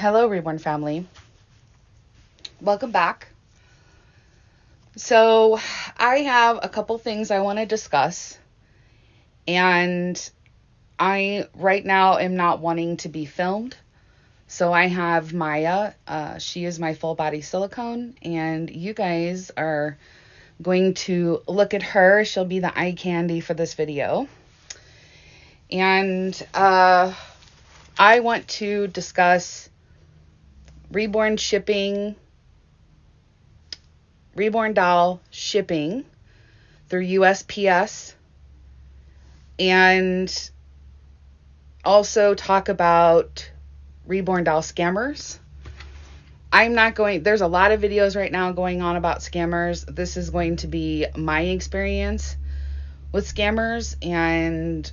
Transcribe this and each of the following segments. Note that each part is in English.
Hello, Reborn family. Welcome back. So, I have a couple things I want to discuss, and I right now am not wanting to be filmed. So, I have Maya. She is my full body silicone, and you guys are going to look at her. She'll be the eye candy for this video. And I want to discuss Reborn doll shipping through USPS, and also talk about Reborn doll scammers. There's a lot of videos right now going on about scammers. This is going to be my experience with scammers, and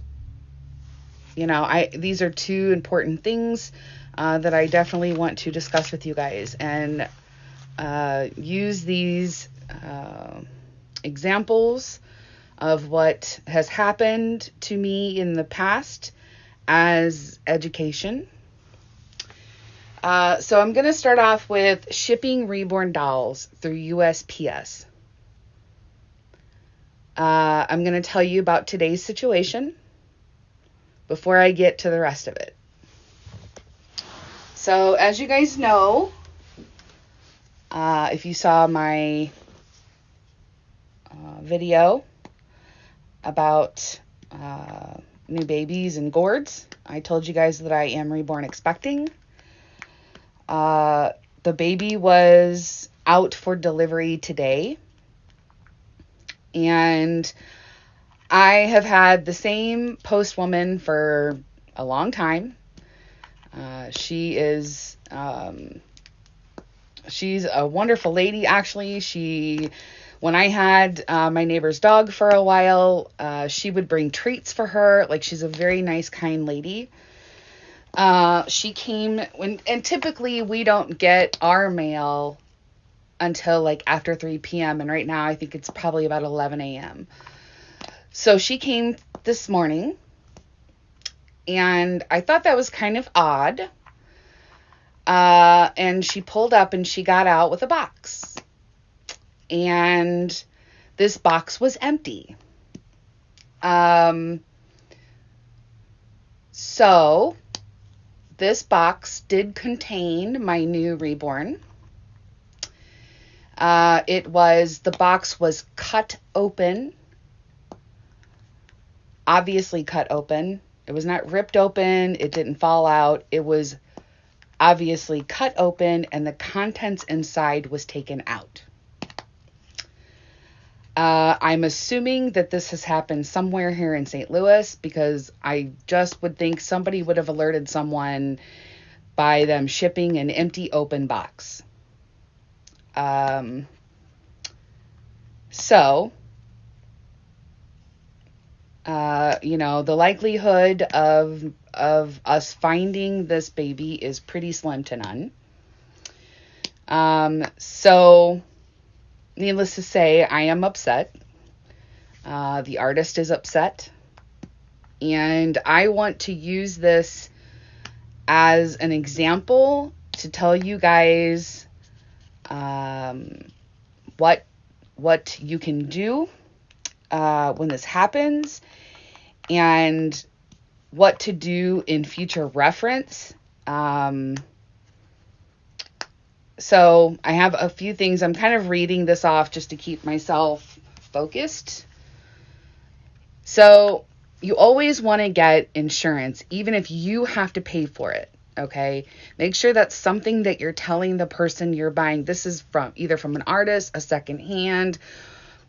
these are two important things that I definitely want to discuss with you guys, and use these examples of what has happened to me in the past as education. So I'm going to start off with shipping Reborn dolls through USPS. I'm going to tell you about today's situation before I get to the rest of it. So, as you guys know, if you saw my video about new babies and gourds, I told you guys that I am reborn expecting. The baby was out for delivery today, and I have had the same post woman for a long time. She's a wonderful lady, actually. When I had my neighbor's dog for a while, she would bring treats for her. Like, she's a very nice, kind lady. She came and typically we don't get our mail until like after 3 p.m. And right now I think it's probably about 11 a.m. So she came this morning, and I thought that was kind of odd. And she pulled up and she got out with a box. And this box was empty. So this box did contain my new reborn. The box was cut open. Obviously cut open. It was not ripped open. It didn't fall out. It was obviously cut open, and the contents inside was taken out. I'm assuming that this has happened somewhere here in St. Louis, because I just would think somebody would have alerted someone by them shipping an empty open box. The likelihood of us finding this baby is pretty slim to none. So needless to say, I am upset. The artist is upset. And I want to use this as an example to tell you guys what you can do when this happens, and what to do in future reference. So I have a few things. I'm kind of reading this off just to keep myself focused. So you always want to get insurance, even if you have to pay for it. Okay. Make sure that's something that you're telling the person you're buying. This is either from an artist, a secondhand,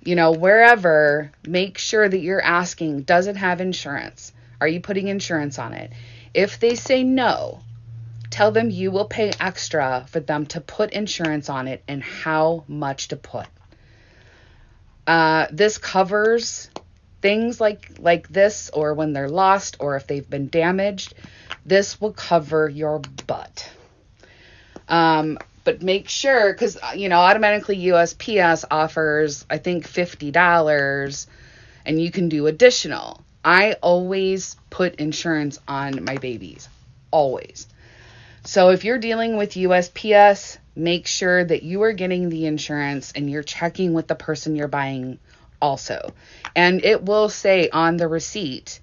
wherever. Make sure that you're asking, does it have insurance? Are you putting insurance on it? If they say no, tell them you will pay extra for them to put insurance on it, and how much to put. This covers things like this, or when they're lost, or if they've been damaged. This will cover your butt. But make sure, because, automatically USPS offers, I think, $50, and you can do additional. I always put insurance on my babies. Always. So if you're dealing with USPS, make sure that you are getting the insurance and you're checking with the person you're buying also. And it will say on the receipt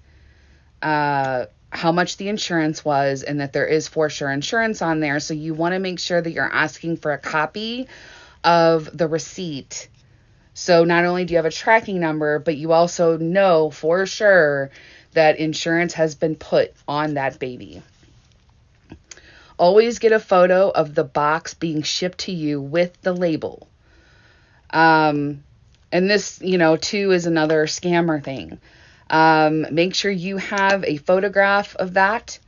how much the insurance was and that there is for sure insurance on there. So you want to make sure that you're asking for a copy of the receipt. So not only do you have a tracking number, but you also know for sure that insurance has been put on that baby. Always get a photo of the box being shipped to you with the label. And this, too, is another scammer thing. Make sure you have a photograph of that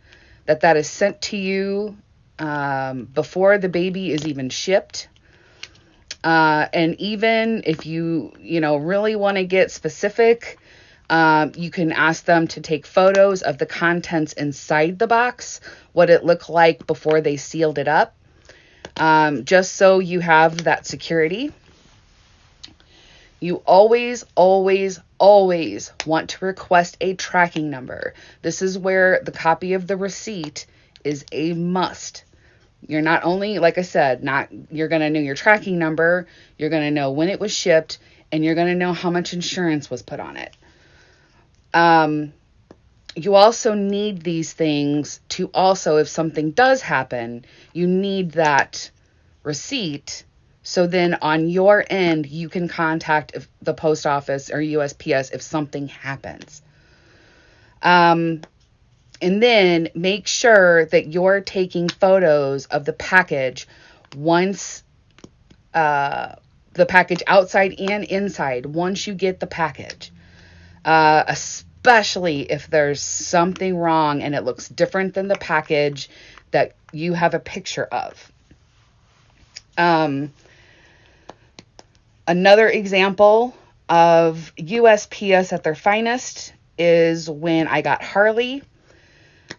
is sent to you before the baby is even shipped. And even if you really want to get specific, you can ask them to take photos of the contents inside the box, what it looked like before they sealed it up, just so you have that security. You always, always, always want to request a tracking number. This is where the copy of the receipt is a must. You're not only, like I said, you're going to know your tracking number, you're going to know when it was shipped, and you're going to know how much insurance was put on it. You also need these things to also, if something does happen, you need that receipt. So then on your end, you can contact the post office or USPS if something happens. And then make sure that you're taking photos of the package once, the package outside and inside, once you get the package. Especially if there's something wrong and it looks different than the package that you have a picture of. Another example of USPS at their finest is when I got Harley.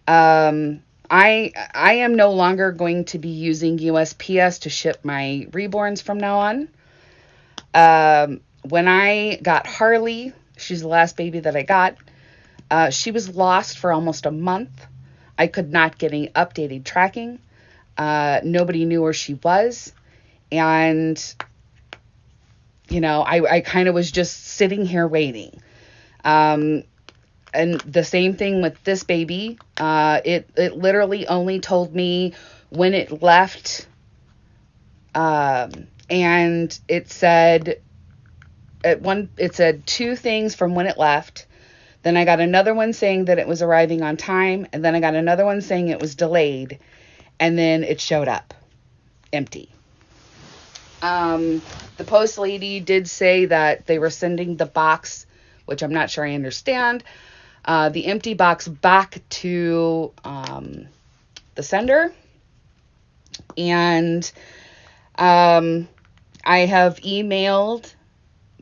I am no longer going to be using USPS to ship my Reborns from now on. When I got Harley, she's the last baby that I got. She was lost for almost a month. I could not get any updated tracking. Nobody knew where she was. And, I kind of was just sitting here waiting. And the same thing with this baby. It literally only told me when it left. And it said two things from when it left. Then I got another one saying that it was arriving on time. And then I got another one saying it was delayed. And then it showed up empty. The post lady did say that they were sending the box, which I'm not sure I understand, the empty box back to the sender. And I have emailed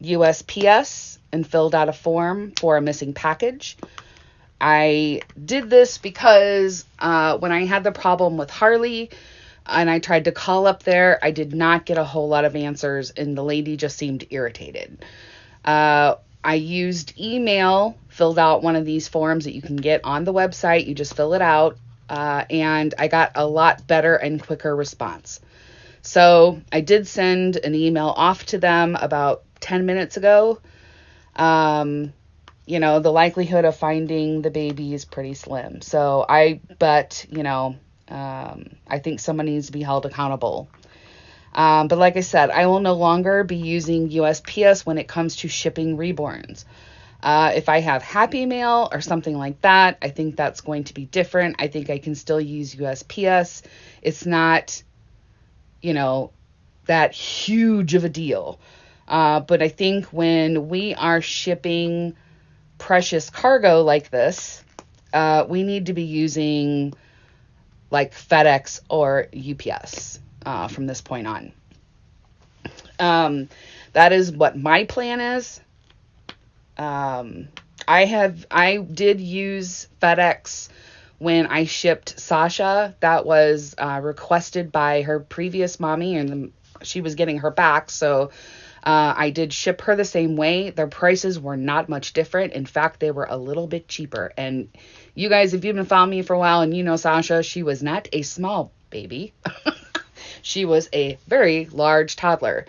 USPS and filled out a form for a missing package. I did this because when I had the problem with Harley and I tried to call up there, I did not get a whole lot of answers, and the lady just seemed irritated. I used email, filled out one of these forms that you can get on the website. You just fill it out, and I got a lot better and quicker response. So I did send an email off to them about 10 minutes ago. The likelihood of finding the baby is pretty slim. So I think someone needs to be held accountable. But like I said, I will no longer be using USPS when it comes to shipping Reborns. If I have Happy Mail or something like that, I think that's going to be different. I think I can still use USPS. It's not, that huge of a deal. But I think when we are shipping precious cargo like this, we need to be using like FedEx or UPS from this point on. That is what my plan is. I did use FedEx when I shipped Sasha. That was requested by her previous mommy, and she was getting her back. So I did ship her the same way. Their prices were not much different. In fact, they were a little bit cheaper. And you guys, if you've been following me for a while and you know Sasha, she was not a small baby. She was a very large toddler.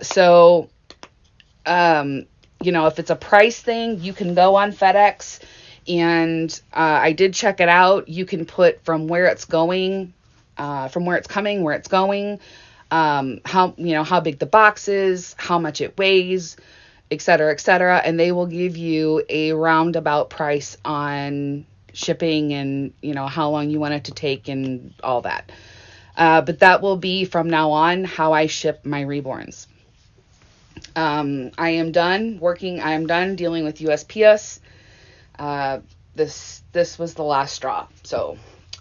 So, if it's a price thing, you can go on FedEx, and I did check it out. You can put from where it's going, from where it's coming, where it's going, how big the box is, how much it weighs, et cetera, and they will give you a roundabout price on shipping and, how long you want it to take and all that. But that will be from now on how I ship my reborns. I am done working. I am done dealing with USPS. This was the last straw. So,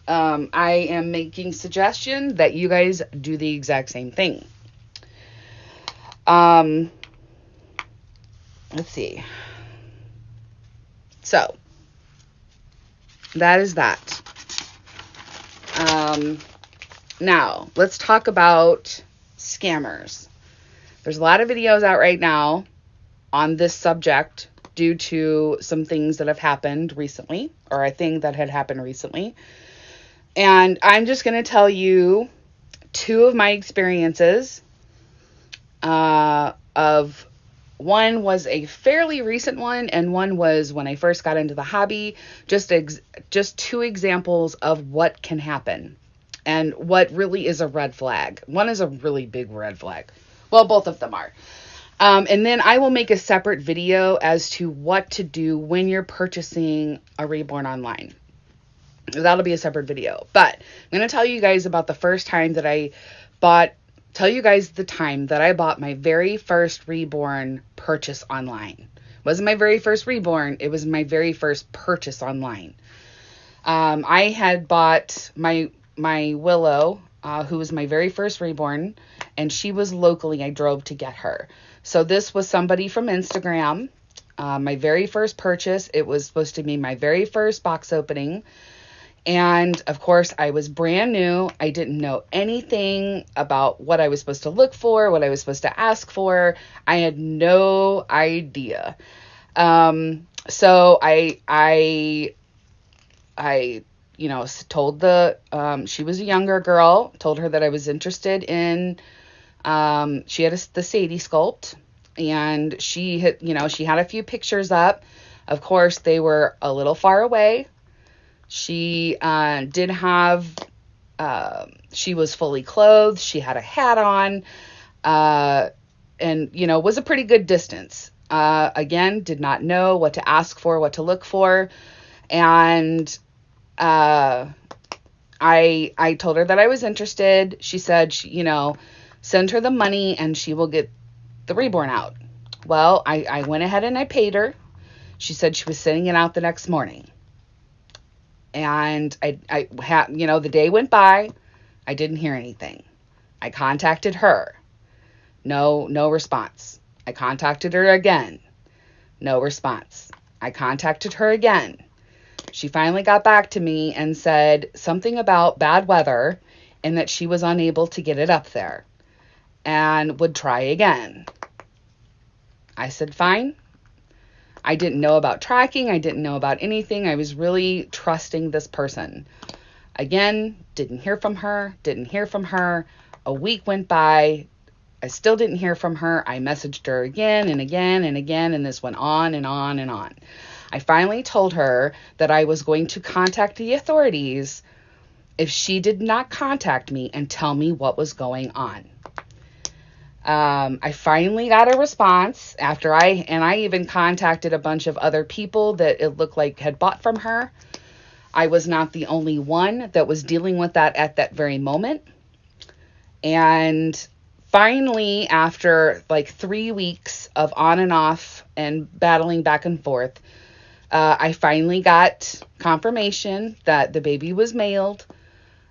I am making suggestion that you guys do the exact same thing. Let's see. So, that is that. Now, let's talk about scammers. There's a lot of videos out right now on this subject due to some things that have happened recently, or a thing that had happened recently. And I'm just going to tell you 2 of my experiences. Of one was a fairly recent one, and one was when I first got into the hobby. Just 2 examples of what can happen and what really is a red flag. One is a really big red flag. Well, both of them are. And then I will make a separate video as to what to do when you're purchasing a Reborn online. That'll be a separate video. But I'm going to tell you guys about the first time that I bought my very first Reborn purchase online. It wasn't my very first Reborn. It was my very first purchase online. I had bought my Willow, who was my very first Reborn, and she was locally. I drove to get her. So this was somebody from Instagram. My very first purchase. It was supposed to be my very first box opening. And of course, I was brand new. I didn't know anything about what I was supposed to look for, what I was supposed to ask for. I had no idea. So I told she was a younger girl, told her that I was interested in, she had the Sadie sculpt, and she had a few pictures up. Of course, they were a little far away. She did have, she was fully clothed. She had a hat on, and, was a pretty good distance. Again, did not know what to ask for, what to look for. And, I told her that I was interested. She said, send her the money and she will get the Reborn out. Well, I went ahead and I paid her. She said she was sending it out the next morning. And I had, the day went by. I didn't hear anything. I contacted her. No response. I contacted her again. No response. I contacted her again. She finally got back to me and said something about bad weather and that she was unable to get it up there and would try again. I said, fine. I didn't know about tracking. I didn't know about anything. I was really trusting this person. Again, didn't hear from her. A week went by. I still didn't hear from her. I messaged her again and again and again, and this went on and on and on. I finally told her that I was going to contact the authorities if she did not contact me and tell me what was going on. I finally got a response after I even contacted a bunch of other people that it looked like had bought from her. I was not the only one that was dealing with that at that very moment. And finally, after like 3 weeks of on and off and battling back and forth, I finally got confirmation that the baby was mailed.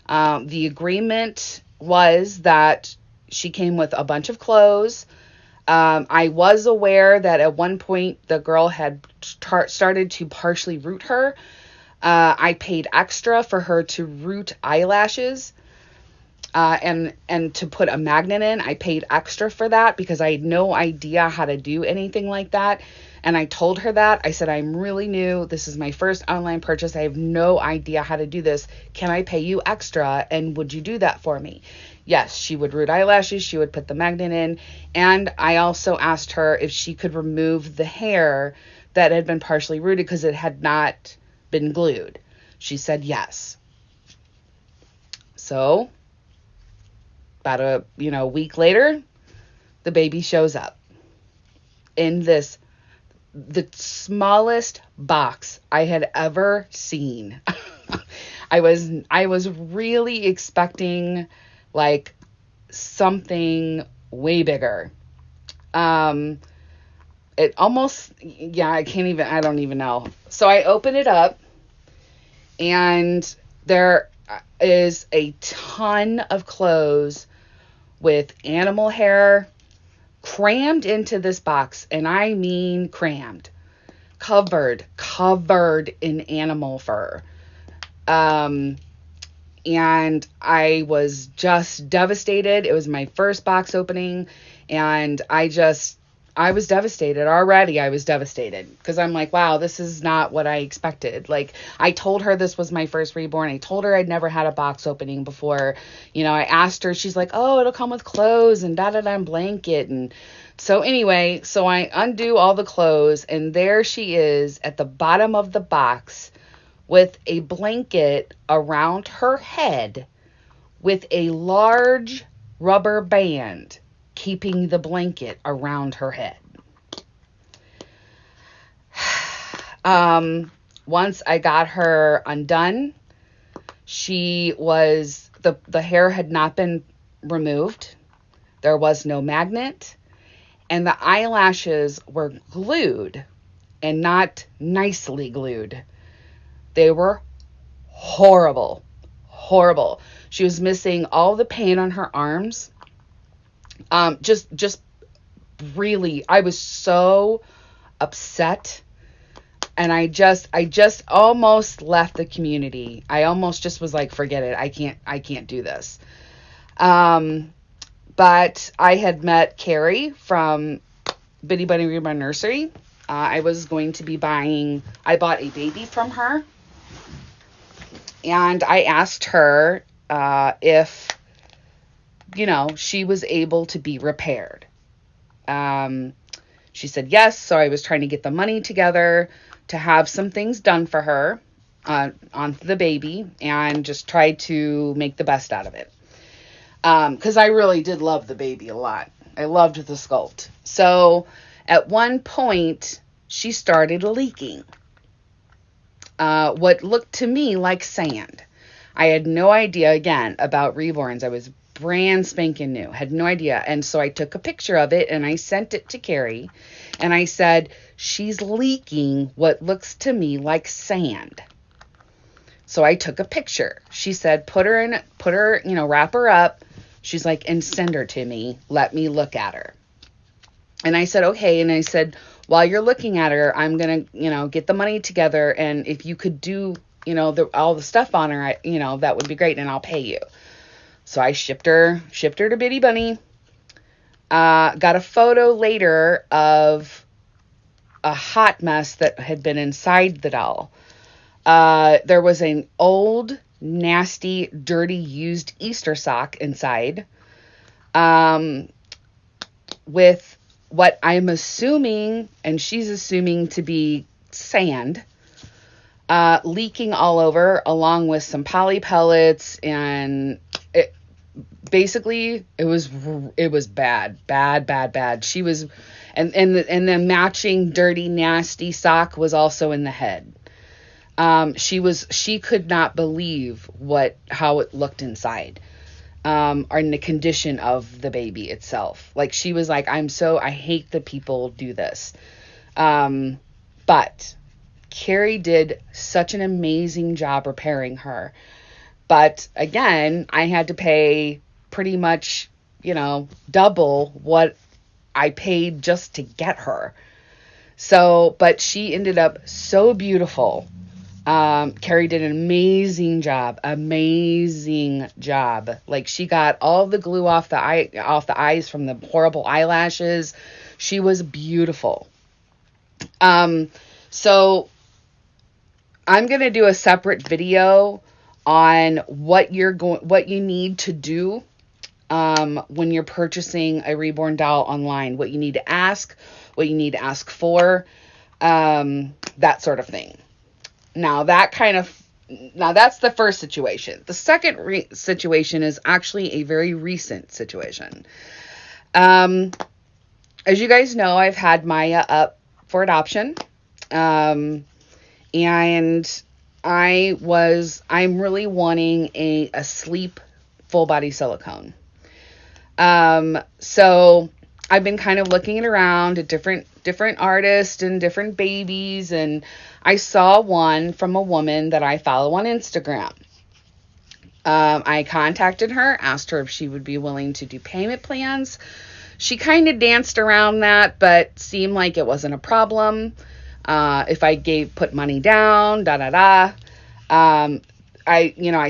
The agreement was that she came with a bunch of clothes. I was aware that at one point the girl had started to partially root her. I paid extra for her to root eyelashes. And to put a magnet in, I paid extra for that because I had no idea how to do anything like that. And I told her that. I said, I'm really new. This is my first online purchase. I have no idea how to do this. Can I pay you extra? And would you do that for me? Yes, she would root eyelashes. She would put the magnet in. And I also asked her if she could remove the hair that had been partially rooted because it had not been glued. She said yes. So about a week later, the baby shows up in the smallest box I had ever seen. I was really expecting like something way bigger. It almost, yeah, I don't even know. So I open it up and there is a ton of clothes with animal hair crammed into this box. And I mean crammed, covered in animal fur. And I was just devastated. It was my first box opening, and I was devastated already. I was devastated because I'm like, wow, this is not what I expected. Like, I told her this was my first Reborn. I told her I'd never had a box opening before. I asked her, she's like, oh, it'll come with clothes and da-da-da and blanket. And so anyway, so I undo all the clothes, and there she is at the bottom of the box with a blanket around her head with a large rubber band keeping the blanket around her head. Once I got her undone, the hair had not been removed. There was no magnet, and the eyelashes were glued and not nicely glued. They were horrible. She was missing all the paint on her arms. Just really, I was so upset, and I just almost left the community. I almost just was like, forget it. I can't do this. But I had met Carrie from Bitty Bunny Reborn Nursery. I bought a baby from her, and I asked her if she was able to be repaired. She said yes, so I was trying to get the money together to have some things done for her on the baby and just try to make the best out of it. Because I really did love the baby a lot. I loved the sculpt. So at one point, she started leaking what looked to me like sand. I had no idea, again, about Reborns. I was brand spanking new, had no idea. And so I took a picture of it and I sent it to Carrie, and I said, she's leaking what looks to me like sand. So I took a picture. She said, wrap her up. She's like, and send her to me. Let me look at her. And I said, okay. And I said, while you're looking at her, I'm going to, get the money together. And if you could do, all the stuff on her, that would be great. And I'll pay you. So I shipped her to Bitty Bunny. Got a photo later of a hot mess that had been inside the doll. There was an old, nasty, dirty, used Easter sock inside. With what I'm assuming, and she's assuming to be sand, leaking all over, along with some poly pellets, and basically it was bad. She was, and the matching dirty, nasty sock was also in the head. She could not believe how it looked inside, or in the condition of the baby itself. Like, she was like, I hate that people do this. But Carrie did such an amazing job repairing her. But again, I had to pay pretty much, double what I paid just to get her. So, but she ended up so beautiful. Carrie did an amazing job. Like, she got all the glue off the eyes from the horrible eyelashes. She was beautiful. So I'm going to do a separate video on what you need to do when you're purchasing a Reborn doll online, what you need to ask, what you need to ask for, that sort of thing. Now that's the first situation. The second situation is actually a very recent situation. As you guys know, I've had Maya up for adoption. And I'm really wanting a sleep full body silicone. So I've been kind of looking around at different artists and different babies, and I saw one from a woman that I follow on Instagram. I contacted her, asked her if she would be willing to do payment plans. She kind of danced around that, but seemed like it wasn't a problem. If I put money down, I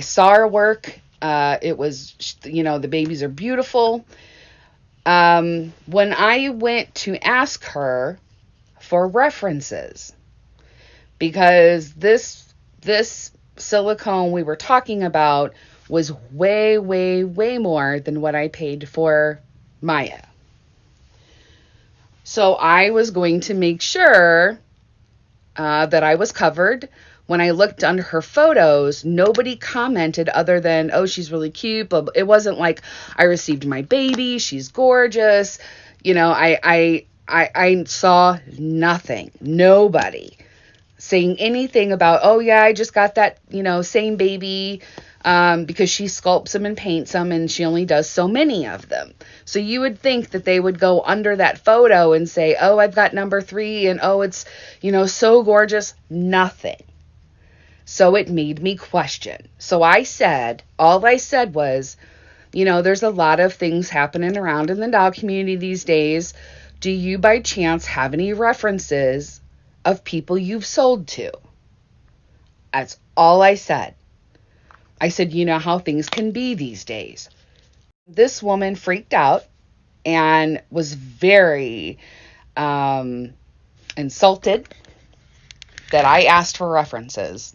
saw her work. It was, the babies are beautiful. When I went to ask her for references, because this silicone we were talking about was way more than what I paid for Maya. So I was going to make sure that I was covered. When I looked under her photos, nobody commented other than, oh, she's really cute. But it wasn't like, I received my baby, she's gorgeous. I saw nothing, nobody saying anything about, oh yeah, I just got that, same baby, because she sculpts them and paints them, and she only does so many of them. So you would think that they would go under that photo and say, oh, I've got number 3, and oh, it's, so gorgeous. Nothing. So it made me question. So all I said was, there's a lot of things happening around in the doll community these days. Do you by chance have any references of people you've sold to? That's all I said. I said, you know how things can be these days. This woman freaked out and was very insulted that I asked for references,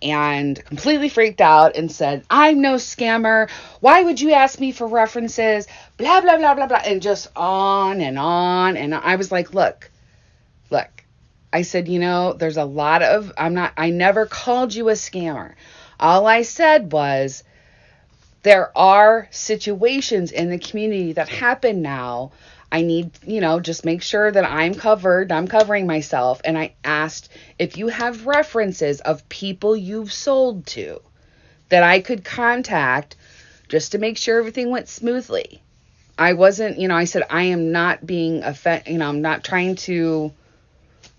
and completely freaked out and said, I'm no scammer. Why would you ask me for references? Blah, blah, blah, blah, blah. And just on and on. And I was like, look. I said, there's a lot of, I never called you a scammer. All I said was, there are situations in the community that happen now. I need, just make sure that I'm covered. I'm covering myself. And I asked if you have references of people you've sold to that I could contact just to make sure everything went smoothly. I wasn't, I said, I am not being I'm not trying to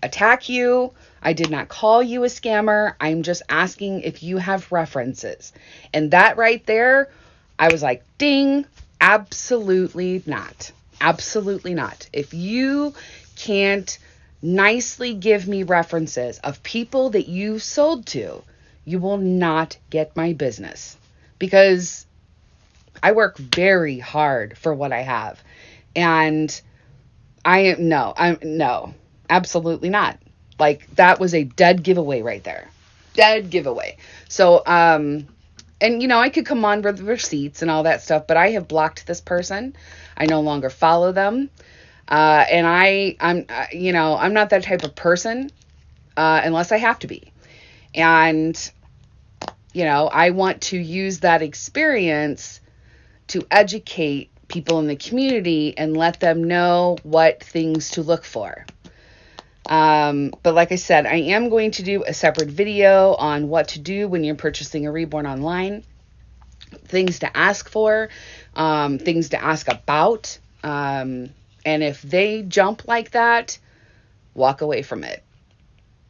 attack you. I did not call you a scammer. I'm just asking if you have references. And that right there, I was like, ding, absolutely not. Absolutely not. If you can't nicely give me references of people that you sold to, you will not get my business, because I work very hard for what I have. And no, absolutely not. Like, that was a dead giveaway right there. Dead giveaway. So, and I could come on with receipts and all that stuff, but I have blocked this person. I no longer follow them. And I'm not that type of person, unless I have to be. And, I want to use that experience to educate people in the community and let them know what things to look for. But like I said, I am going to do a separate video on what to do when you're purchasing a Reborn online, things to ask for, things to ask about. And if they jump like that, walk away from it.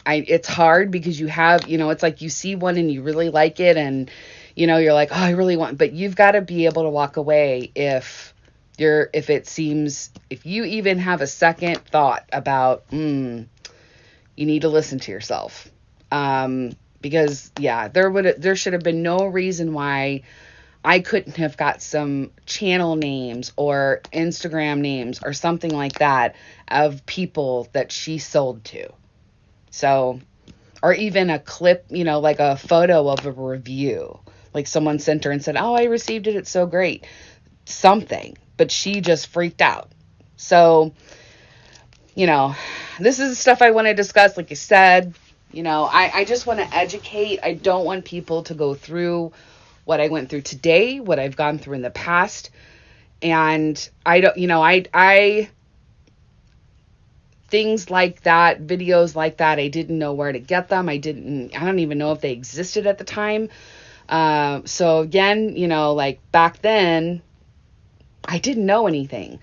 It's hard because you have, it's like you see one and you really like it, and, you're like, oh, I really want, but you've got to be able to walk away if you even have a second thought about, you need to listen to yourself. because yeah, there should have been no reason why I couldn't have got some channel names or Instagram names or something like that of people that she sold to. So, or even a clip, like a photo of a review. Like someone sent her and said, "Oh, I received it. It's so great." Something, but she just freaked out. So, this is the stuff I want to discuss. Like I said, I just want to educate. I don't want people to go through what I went through today, what I've gone through in the past. And I don't, I things like that, videos like that, I didn't know where to get them. I don't even know if they existed at the time. So again, like back then, I didn't know anything.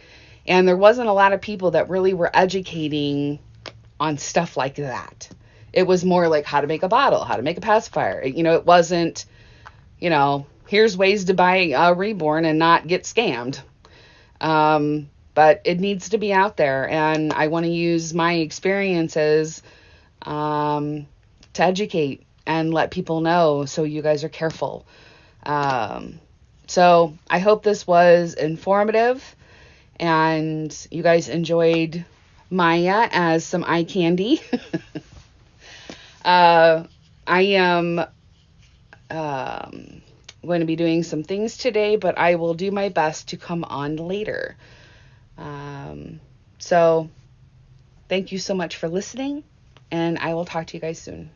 And there wasn't a lot of people that really were educating on stuff like that. It was more like how to make a bottle, how to make a pacifier. It wasn't, here's ways to buy a Reborn and not get scammed. But it needs to be out there. And I want to use my experiences to educate and let people know so you guys are careful. So I hope this was informative and you guys enjoyed Maya as some eye candy. I am going to be doing some things today, but I will do my best to come on later. So thank you so much for listening, and I will talk to you guys soon.